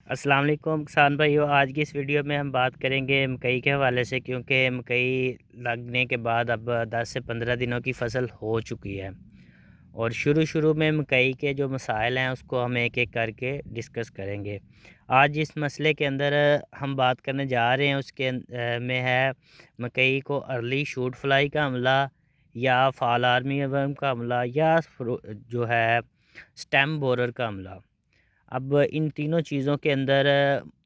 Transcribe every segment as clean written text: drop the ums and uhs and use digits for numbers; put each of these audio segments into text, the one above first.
السلام علیکم کسان بھائیو، آج کی اس ویڈیو میں ہم بات کریں گے مکئی کے حوالے سے، کیونکہ مکئی لگنے کے بعد اب 10 سے 15 دنوں کی فصل ہو چکی ہے، اور شروع میں مکئی کے جو مسائل ہیں اس کو ہم ایک ایک کر کے ڈسکس کریں گے۔ آج جس مسئلے کے اندر ہم بات کرنے جا رہے ہیں اس کے میں ہے مکئی کو ارلی شوٹ فلائی کا حملہ، یا فال آرمی ورم کا حملہ، یا جو ہے سٹیم بورر کا حملہ۔ اب ان تینوں چیزوں کے اندر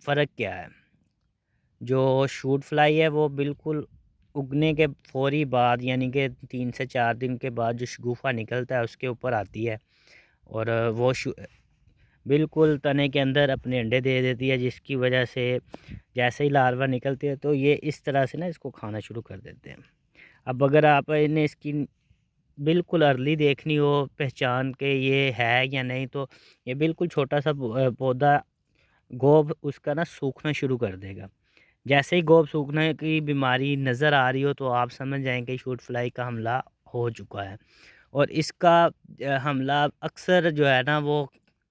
فرق کیا ہے؟ جو شوٹ فلائی ہے وہ بالکل اگنے کے فوری بعد، یعنی کہ 3 سے 4 دن کے بعد جو شگوفہ نکلتا ہے اس کے اوپر آتی ہے، اور وہ بالکل تنے کے اندر اپنے انڈے دے دیتی ہے، جس کی وجہ سے جیسے ہی لاروا نکلتے ہیں تو یہ اس طرح سے اس کو کھانا شروع کر دیتے ہیں۔ اب اگر آپ انہیں اس کی بالکل ارلی دیکھنی ہو پہچان کے یہ ہے یا نہیں، تو یہ بالکل چھوٹا سا پودا گوب اس کا سوکھنا شروع کر دے گا۔ جیسے ہی گوب سوکھنے کی بیماری نظر آ رہی ہو تو آپ سمجھ جائیں کہ شوٹ فلائی کا حملہ ہو چکا ہے، اور اس کا حملہ اکثر جو ہے وہ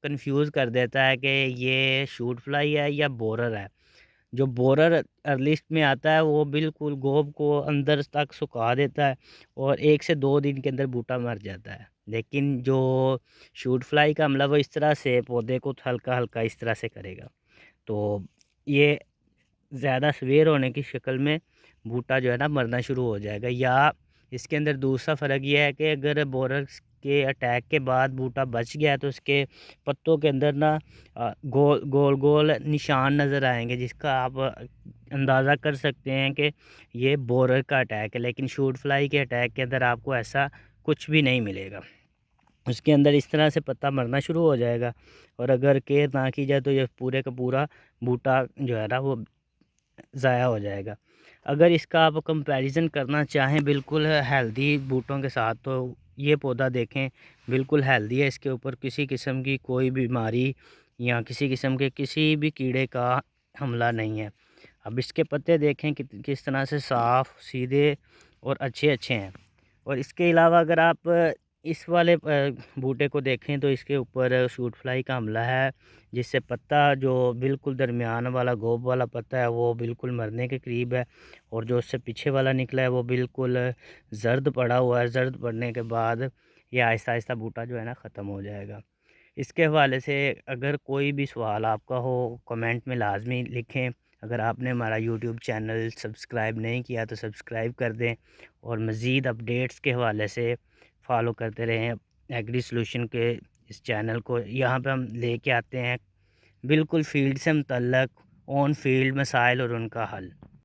کنفیوز کر دیتا ہے کہ یہ شوٹ فلائی ہے یا بورر ہے۔ جو بورر ارلیسٹ میں آتا ہے وہ بالکل گوب کو اندر تک سکھا دیتا ہے، اور 1 سے 2 دن کے اندر بوٹا مر جاتا ہے، لیکن جو شوٹ فلائی کا حملہ وہ اس طرح سے پودے کو ہلکا ہلکا اس طرح سے کرے گا، تو یہ زیادہ سویر ہونے کی شکل میں بوٹا جو ہے مرنا شروع ہو جائے گا۔ یا اس کے اندر دوسرا فرق یہ ہے کہ اگر بورر کے اٹیک کے بعد بوٹا بچ گیا تو اس کے پتوں کے اندر گول گول نشان نظر آئیں گے، جس کا آپ اندازہ کر سکتے ہیں کہ یہ بورر کا اٹیک ہے، لیکن شوٹ فلائی کے اٹیک کے اندر آپ کو ایسا کچھ بھی نہیں ملے گا۔ اس کے اندر اس طرح سے پتا مرنا شروع ہو جائے گا، اور اگر کیئر نہ کی جائے تو یہ پورے کا پورا بوٹا جو ہے وہ ضائع ہو جائے گا۔ اگر اس کا آپ کمپیریزن کرنا چاہیں بالکل ہیلدی بوٹوں کے ساتھ، تو یہ پودا دیکھیں بالکل ہیلدی ہے، اس کے اوپر کسی قسم کی کوئی بیماری یا کسی قسم کے کسی بھی کیڑے کا حملہ نہیں ہے۔ اب اس کے پتے دیکھیں کہ کس طرح سے صاف سیدھے اور اچھے ہیں۔ اور اس کے علاوہ اگر آپ اس والے بوٹے کو دیکھیں تو اس کے اوپر شوٹ فلائی کا حملہ ہے، جس سے پتا جو بالکل درمیان والا گوب والا پتا ہے وہ بالکل مرنے کے قریب ہے، اور جو اس سے پیچھے والا نکلا ہے وہ بالکل زرد پڑا ہوا ہے۔ زرد پڑنے کے بعد یہ آہستہ آہستہ بوٹا جو ہے ختم ہو جائے گا۔ اس کے حوالے سے اگر کوئی بھی سوال آپ کا ہو کمنٹ میں لازمی لکھیں۔ اگر آپ نے ہمارا یوٹیوب چینل سبسکرائب نہیں کیا تو سبسکرائب کر دیں، اور مزید اپڈیٹس کے حوالے سے فالو کرتے رہیں ایگری سلوشن کے اس چینل کو۔ یہاں پہ ہم لے کے آتے ہیں بالکل فیلڈ سے متعلق آن فیلڈ مسائل اور ان کا حل۔